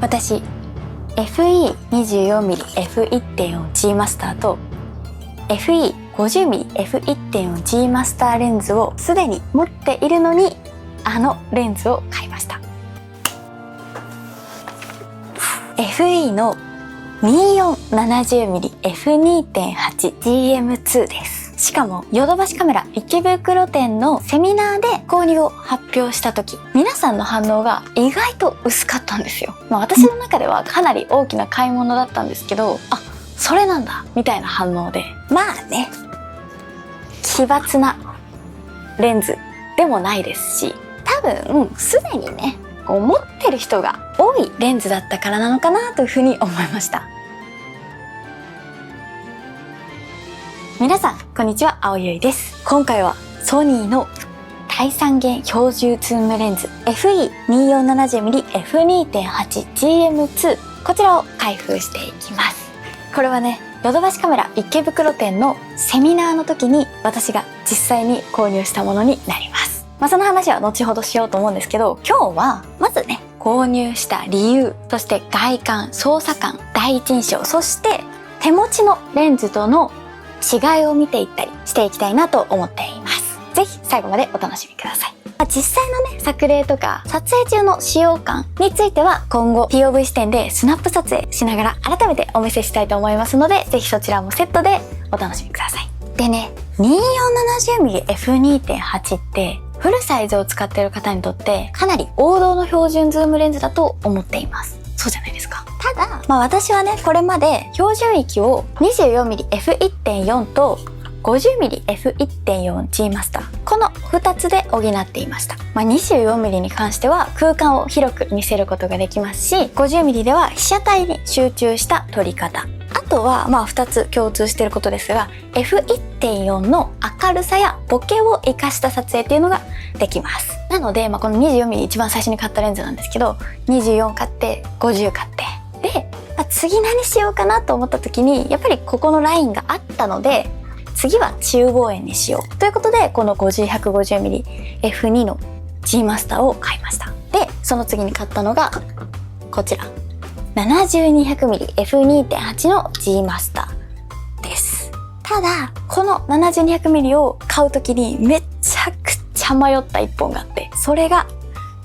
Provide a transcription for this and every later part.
私 FE24mm f1.4G マスターと FE50mm f1.4G マスターレンズをすでに持っているのに、あのレンズを買いました。 FE の 2470mm f2.8GM2 です。しかもヨドバシカメラ池袋店のセミナーで購入を発表した時、皆さんの反応が意外と薄かったんですよ。私の中ではかなり大きな買い物だったんですけど、あ、それなんだみたいな反応で、まあね、奇抜なレンズでもないですし、多分すでにね持ってる人が多いレンズだったからなのかなというふうに思いました。皆さんこんにちは、青ゆいです。今回はソニーの対三元標準ズームレンズ FE2470mm f2.8GM2、 こちらを開封していきます。これはね、ヨドバシカメラ池袋店のセミナーの時に私が実際に購入したものになります。その話は後ほどしようと思うんですけど、今日はまずね、購入した理由、そして外観、操作感、第一印象、そして手持ちのレンズとの違いを見ていったりしていきたいなと思っています。ぜひ最後までお楽しみください。実際のね、作例とか撮影中の使用感については今後 POV 視点でスナップ撮影しながら改めてお見せしたいと思いますので、ぜひそちらもセットでお楽しみください。でね、2470mm f2.8 ってフルサイズを使っている方にとってかなり王道の標準ズームレンズだと思っています。そうじゃないですか。ただ、私はね、これまで標準域を 24mm f1.4 と 50mm f1.4G マスター、この2つで補っていました。24mm に関しては空間を広く見せることができますし、50mm では被写体に集中した撮り方。あとは2つ共通していることですが、 F1.4 の明るさやボケを生かした撮影っていうのができます。なので、この 24mm 一番最初に買ったレンズなんですけど、24買って50買って、で、次何しようかなと思った時にやっぱりここのラインがあったので、次は中望遠にしようということで、この 50-150mm f2 の G マスターを買いました。で、その次に買ったのがこちら 70-200mm f2.8 の G マスターです。ただこの 70-200mm を買う時にめちゃくちゃ迷った一本があって、それが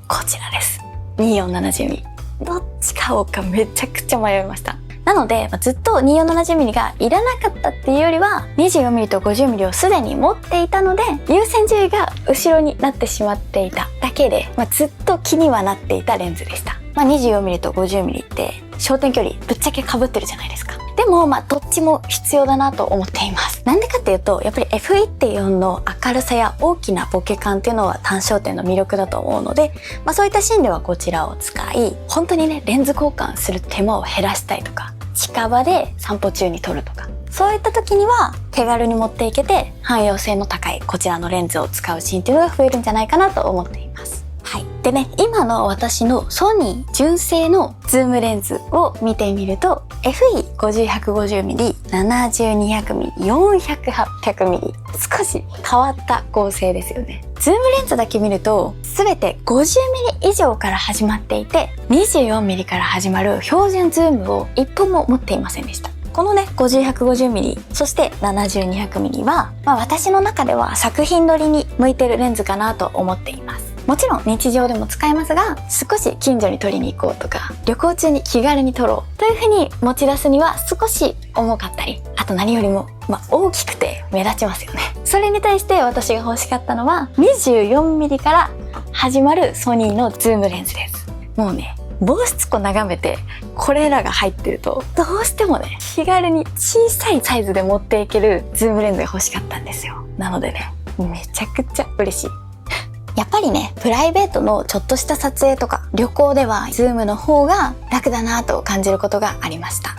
こちらです。 2470mm、 どっち買おうかめちゃくちゃ迷いました。なので、ずっと 2470mm がいらなかったっていうよりは 24mm と 50mm をすでに持っていたので、優先順位が後ろになってしまっていただけで、ずっと気にはなっていたレンズでした。24mm と 50mm って焦点距離ぶっちゃけ被ってるじゃないですか。でもどっちも必要だなと思っています。なんでかっていうと、やっぱり F1.4 の明るさや大きなボケ感っていうのは単焦点の魅力だと思うので、そういったシーンではこちらを使い、本当にね、レンズ交換する手間を減らしたいとか、近場で散歩中に撮るとか、そういった時には手軽に持っていけて汎用性の高いこちらのレンズを使うシーンっていうのが増えるんじゃないかなと思っています。はい。でね、今の私のソニー純正のズームレンズを見てみると、 FE50-150mm、 70-200mm、 400-800mm、 少し変わった構成ですよね。ズームレンズだけ見ると全て 50mm 以上から始まっていて、 24mm から始まる標準ズームを一本も持っていませんでした。このね 50-150mm、 そして 70-200mm は、私の中では作品撮りに向いてるレンズかなと思っています。もちろん日常でも使えますが、少し近所に撮りに行こうとか、旅行中に気軽に撮ろうというふうに持ち出すには少し重かったり、あと何よりも、大きくて目立ちますよね。それに対して私が欲しかったのは 24mm から始まるソニーのズームレンズです。もうね、防湿庫眺めてこれらが入ってると、どうしてもね、気軽に小さいサイズで持っていけるズームレンズが欲しかったんですよ。なのでね、めちゃくちゃ嬉しい。やっぱりね、プライベートのちょっとした撮影とか旅行ではズームの方が楽だなと感じることがありました。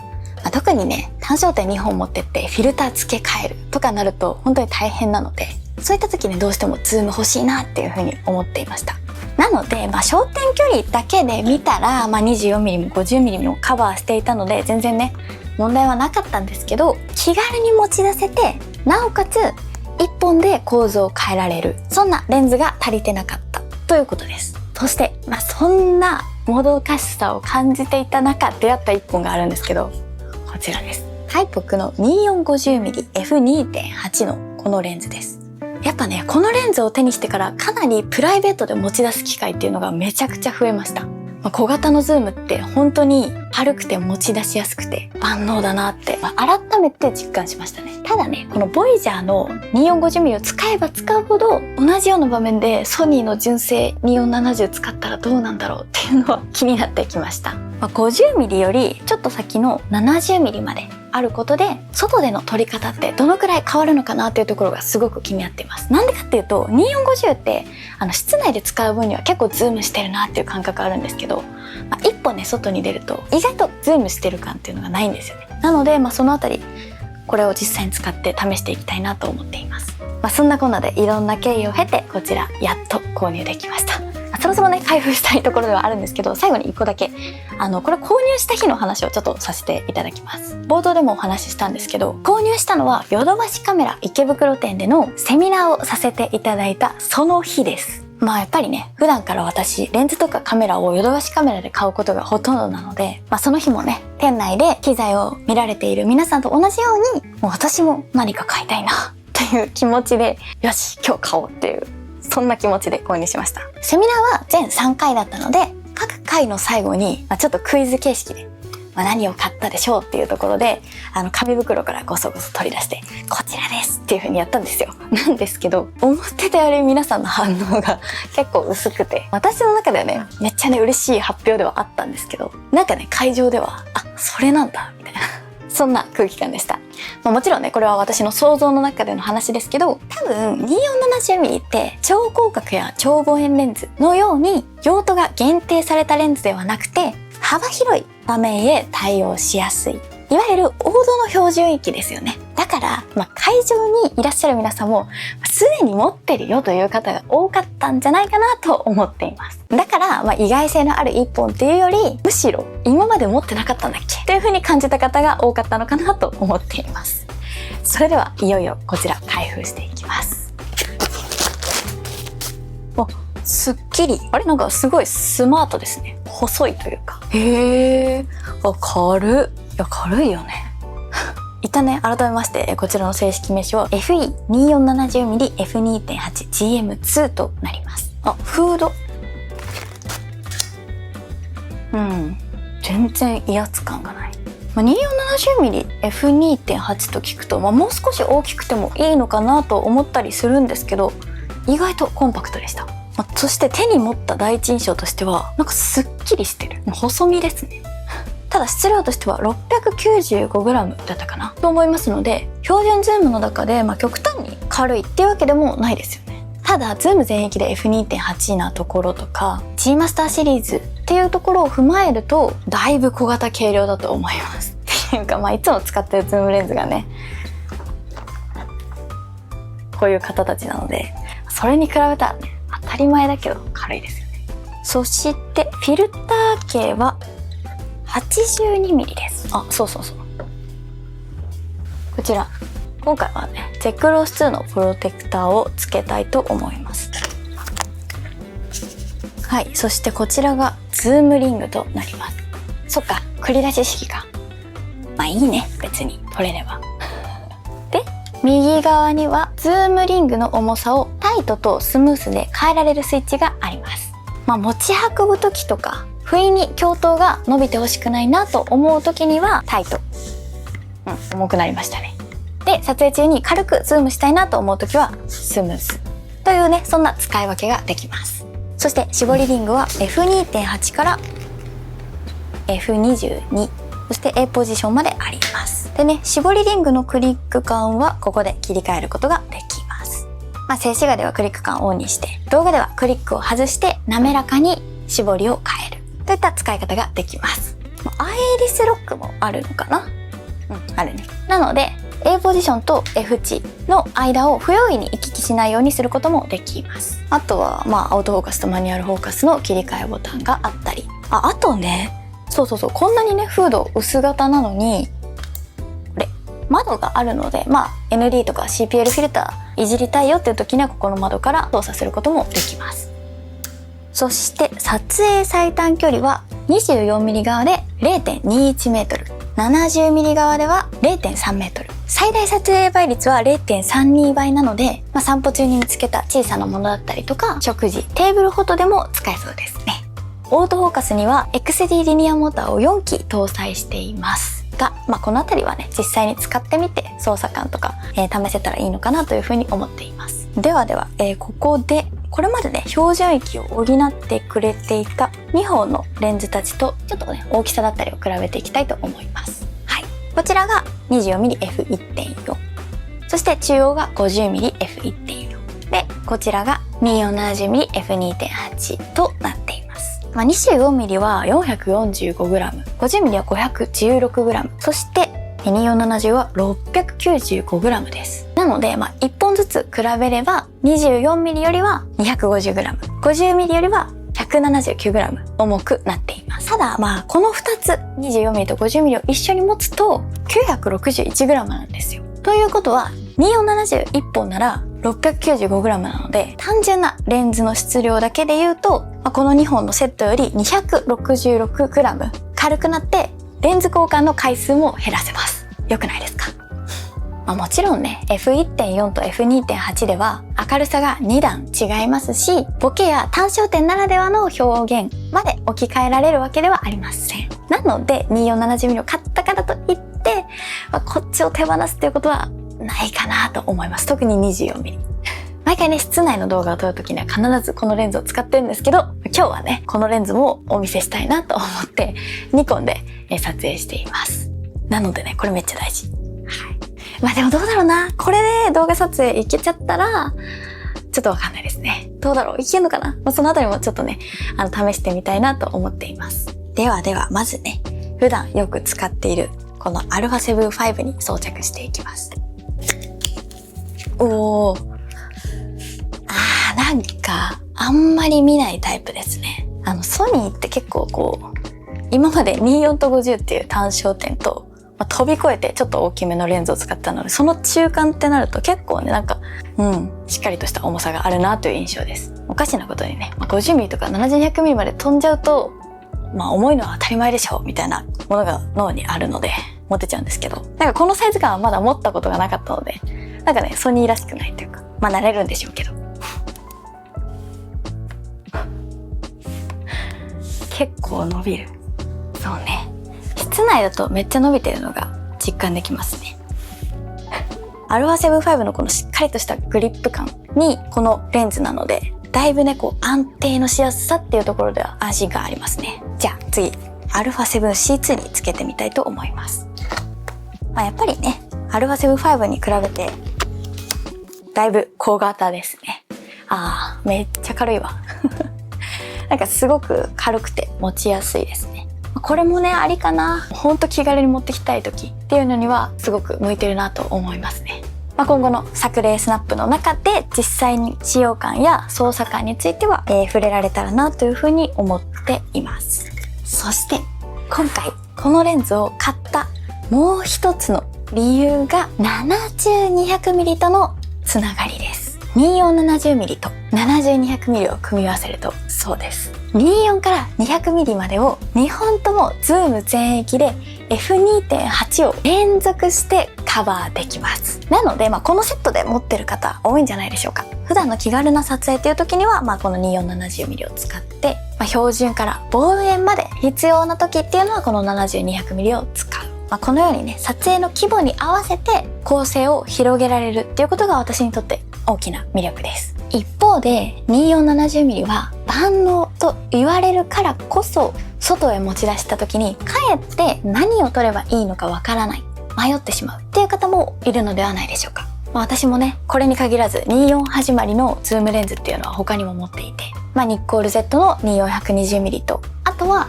特にね、単焦点2本持ってってフィルター付け替えるとかなると本当に大変なので、そういった時にどうしてもズーム欲しいなっていう風に思っていました。なので、焦点距離だけで見たら、24mm も 50mm もカバーしていたので全然ね、問題はなかったんですけど、気軽に持ち出せて、なおかつ1本で構造を変えられる、そんなレンズが足りてなかったということです。そして、そんなもどかしさを感じていた中出会った1本があるんですけど、こちらです。ハイポックの 2450mm f2.8 のこのレンズです。やっぱね、このレンズを手にしてからかなりプライベートで持ち出す機会っていうのがめちゃくちゃ増えました。小型のズームって本当に軽くて持ち出しやすくて万能だなって、改めて実感しましたね。ただね、このボイジャーの 2450mm を使えば使うほど同じような場面でソニーの純正2470使ったらどうなんだろうっていうのは気になってきました。50mm よりちょっと先の 70mm まであることで、外での撮り方ってどのくらい変わるのかなっていうところがすごく気になっています。なんでかっていうと、2450って室内で使う分には結構ズームしてるなっていう感覚あるんですけど、一歩ね外に出ると意外とズームしてる感っていうのがないんですよね。なのでそのあたりこれを実際に使って試していきたいなと思っています。そんなこんなでいろんな経緯を経てこちらやっと購入できました。そろそろね開封したいところではあるんですけど、最後に1個だけこれ購入した日の話をちょっとさせていただきます。冒頭でもお話ししたんですけど、購入したのはヨドバシカメラ池袋店でのセミナーをさせていただいたその日です。やっぱりね、普段から私レンズとかカメラをヨドバシカメラで買うことがほとんどなので、その日もね店内で機材を見られている皆さんと同じように、もう私も何か買いたいなという気持ちで、よし今日買おうっていう、そんな気持ちで購入しました。セミナーは全3回だったので、各回の最後に、ちょっとクイズ形式で、何を買ったでしょうっていうところで、紙袋からゴソゴソ取り出して、こちらですっていう風にやったんですよ。なんですけど、思ってたより皆さんの反応が結構薄くて、私の中ではね、めっちゃね嬉しい発表ではあったんですけど、なんかね会場では、それなんだみたいな。そんな空気感でした。もちろんね、これは私の想像の中での話ですけど、多分 2470mm って超広角や超望遠レンズのように用途が限定されたレンズではなくて、幅広い場面へ対応しやすい、いわゆる王道の標準域ですよね。だから、会場にいらっしゃる皆さんもすでに持ってるよという方が多かったんじゃないかなと思っています。だから、意外性のある一本っていうより、むしろ今まで持ってなかったんだっけっていう風に感じた方が多かったのかなと思っています。それではいよいよこちら開封していきます。すっきり、なんかすごいスマートですね。細いというか。軽っ。軽いよね。一旦ね、改めまして、こちらの正式名称は FE2470mm f2.8GM2 となります。フード。全然威圧感がない。2470mm f2.8 と聞くと、もう少し大きくてもいいのかなと思ったりするんですけど、意外とコンパクトでした。そして手に持った第一印象としては、なんかすっきりしてる。細身ですね。ただ質量としては 695g だったかなと思いますので、標準ズームの中で極端に軽いっていうわけでもないですよね。ただズーム全域で F2.8 なところとか G マスターシリーズっていうところを踏まえると、だいぶ小型軽量だと思いますっていうか、いつも使ってるズームレンズがねこういう方たちなので、それに比べたらね当たり前だけど軽いですよね。そしてフィルター径は 82mm です。そうこちら今回はねゼクロス2のプロテクターをつけたいと思います。はい、そしてこちらがズームリングとなります。そっか、繰り出し式か。いいね、別に取れれば。で、右側にはズームリングの重さをタイトとスムースで変えられるスイッチがあります。持ち運ぶ時とか不意に鏡頭が伸びてほしくないなと思う時にはタイト、重くなりましたね。で、撮影中に軽くズームしたいなと思う時はスムースというね、そんな使い分けができます。そして絞りリングは F2.8 から F22、そして A ポジションまであります。でね、絞りリングのクリック感はここで切り替えることができます。静止画ではクリック感をオンにして、動画ではクリックを外して滑らかに絞りを変えるといった使い方ができます。アイリスロックもあるのかな？あるね。なので A ポジションと F 値の間を不用意に行き来しないようにすることもできます。あとはアウトフォーカスとマニュアルフォーカスの切り替えボタンがあったり、あとね、こんなにねフード薄型なのにこれ窓があるので、ND とか CPL フィルターいじりたいよっていう時にはここの窓から操作することもできます。そして撮影最短距離は 24mm 側で 0.21 メートル、70mm 側では 0.3 メートル。最大撮影倍率は 0.32 倍なので、散歩中に見つけた小さなものだったりとか、食事、テーブルフォトでも使えそうですね。オートフォーカスには XD リニアモーターを4機搭載していますが、このあたりはね、実際に使ってみて操作感とか、試せたらいいのかなというふうに思っています。では、ここでこれまでね、標準域を補ってくれていた2本のレンズたちとちょっとね、大きさだったりを比べていきたいと思います。はい。こちらが 24mmF1.4。そして中央が 50mmF1.4。で、こちらが 2470mmF2.8 となっています。24mm は 445g、50mm は 516g、そして2470は 695g です。なので、1本ずつ比べれば 24mm よりは 250g、50mm よりは 179g 重くなっています。ただ、この2つ 24mm と 50mm を一緒に持つと 961g なんですよ。ということは2471本なら 695g なので、単純なレンズの質量だけで言うと、この2本のセットより 266g 軽くなって、レンズ交換の回数も減らせます。良くないですか？もちろんね、F1.4 と F2.8 では明るさが2段違いますし、ボケや単焦点ならではの表現まで置き換えられるわけではありません。なので 2470mm を買ったからといって、こっちを手放すということはないかなと思います。特に 24mm。毎回ね、室内の動画を撮るときには必ずこのレンズを使ってるんですけど、今日はね、このレンズもお見せしたいなと思ってニコンで撮影しています。なのでね、これめっちゃ大事。はい。でもどうだろうな。これで動画撮影いけちゃったら、ちょっとわかんないですね。どうだろう、いけるのかな。そのあたりもちょっとね、試してみたいなと思っています。では、まずね、普段よく使っているこの α7 V に装着していきます。おー。なんか、あんまり見ないタイプですね。ソニーって結構今まで24と50っていう単焦点と、飛び越えてちょっと大きめのレンズを使ったので、その中間ってなると結構ね、しっかりとした重さがあるなという印象です。おかしなことにね、50mm とか 70-100mm まで飛んじゃうと、重いのは当たり前でしょみたいなものが脳にあるので、持てちゃうんですけど、このサイズ感はまだ持ったことがなかったので、ソニーらしくないというか、慣れるんでしょうけど。結構伸びる。そうね。室内だとめっちゃ伸びてるのが実感できますね。α7 V のこのしっかりとしたグリップ感にこのレンズなので、だいぶね、安定のしやすさっていうところでは安心感ありますね。じゃあ次、α7C2 につけてみたいと思います。やっぱりね、α7 V に比べてだいぶ小型ですね。めっちゃ軽いわ。すごく軽くて持ちやすいですね。これもね、ありかな。ほんと気軽に持ってきたい時っていうのにはすごく向いてるなと思いますね。今後の作例スナップの中で実際に使用感や操作感については、触れられたらなというふうに思っています。そして今回このレンズを買ったもう一つの理由が 70-200mm とのつながりです。2470mm と 70-200mm を組み合わせるとそうです。24から 200mm までを2本ともズーム全域で F2.8 を連続してカバーできます。なので、このセットで持ってる方多いんじゃないでしょうか。普段の気軽な撮影という時には、この 2470mm を使って、標準から望遠まで必要な時っていうのはこの 70-200mm を使う。このようにね、撮影の規模に合わせて構成を広げられるっていうことが私にとって大きな魅力です。一方で 2470mm は万能と言われるからこそ、外へ持ち出した時にかえって何を撮ればいいのかわからない、迷ってしまうっていう方もいるのではないでしょうか。私もね、これに限らず24始まりのズームレンズっていうのは他にも持っていて、ニッコール Z の 24-120mm と、あとは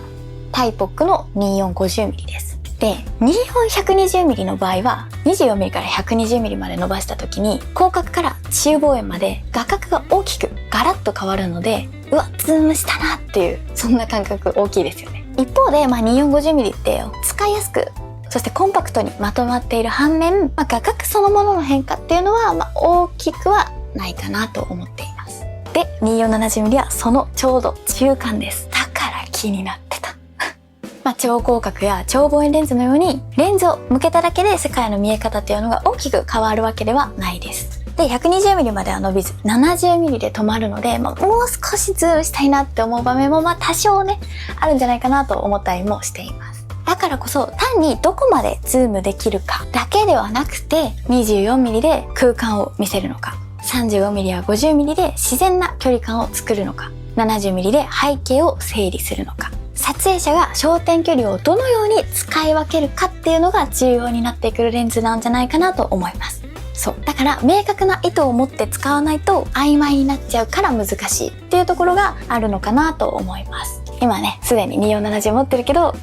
タイポックの 24-50mm です。で、24-120mm の場合は 24mm から 120mm まで伸ばした時に広角から中望遠まで画角が大きくガラッと変わるので、うわ、ズームしたなっていう、そんな感覚大きいですよね。一方で、24-50mm って使いやすく、そしてコンパクトにまとまっている反面、画角そのものの変化っていうのは大きくはないかなと思っています。で 2470mm はそのちょうど中間です。だから気になってた超広角や超望遠レンズのようにレンズを向けただけで世界の見え方っていうのが大きく変わるわけではないです。で 120mm までは伸びず 70mm で止まるので、もう少しズームしたいなって思う場面も多少ねあるんじゃないかなと思ったりもしています。だからこそ単にどこまでズームできるかだけではなくて 24mm で空間を見せるのか、 35mm や 50mm で自然な距離感を作るのか、 70mm で背景を整理するのか、撮影者が焦点距離をどのように使い分けるかっていうのが重要になってくるレンズなんじゃないかなと思います。そうだから明確な意図を持って使わないと曖昧になっちゃうから難しいっていうところがあるのかなと思います。今ねすでに2470持ってるけど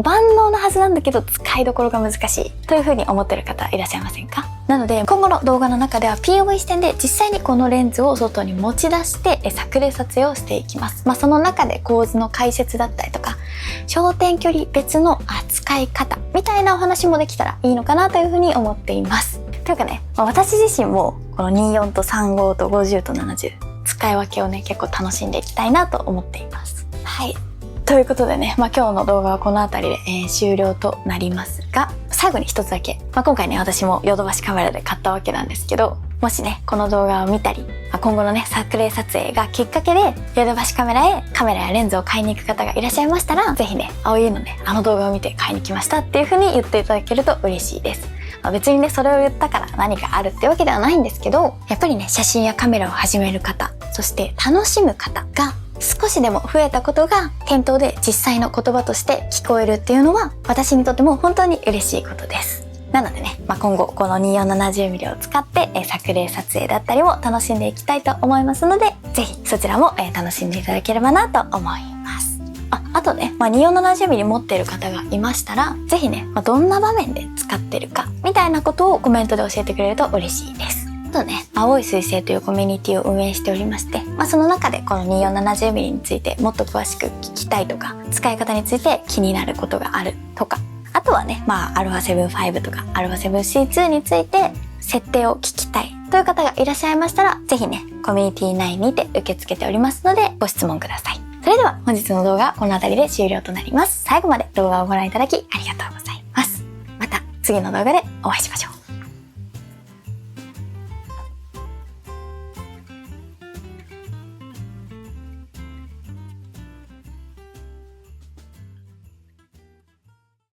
万能なはずなんだけど使いどころが難しいという風に思ってる方いらっしゃいませんか？なので今後の動画の中では POV 視点で実際にこのレンズを外に持ち出して作例撮影をしていきます。その中で構図の解説だったりとか焦点距離別の扱い方みたいなお話もできたらいいのかなという風に思っています。というかね、私自身もこの24と35と50と70使い分けをね結構楽しんでいきたいなと思っています。はい。ということでね、今日の動画はこの辺りで、終了となりますが、最後に一つだけ、今回ね、私もヨドバシカメラで買ったわけなんですけど、もしね、この動画を見たり、今後のね、作例撮影がきっかけで、ヨドバシカメラへカメラやレンズを買いに行く方がいらっしゃいましたら、ぜひね、青いのね、あの動画を見て買いに来ましたっていう風に言っていただけると嬉しいです。別にね、それを言ったから何かあるってわけではないんですけど、やっぱりね、写真やカメラを始める方、そして楽しむ方が、少しでも増えたことが店頭で実際の言葉として聞こえるっていうのは私にとっても本当に嬉しいことです。なのでね、今後この 2470mm を使って作例撮影だったりも楽しんでいきたいと思いますので、ぜひそちらも楽しんでいただければなと思います。あとね、2470mm 持っている方がいましたら、ぜひね、どんな場面で使ってるかみたいなことをコメントで教えてくれると嬉しいです。あとね、青い彗星というコミュニティを運営しておりまして、その中でこの 2470mm についてもっと詳しく聞きたいとか、使い方について気になることがあるとか、あとはね、α7-5 とか α7C2 について設定を聞きたいという方がいらっしゃいましたら、ぜひね、コミュニティ内にて受け付けておりますので、ご質問ください。それでは本日の動画はこの辺りで終了となります。最後まで動画をご覧いただきありがとうございます。また次の動画でお会いしましょう。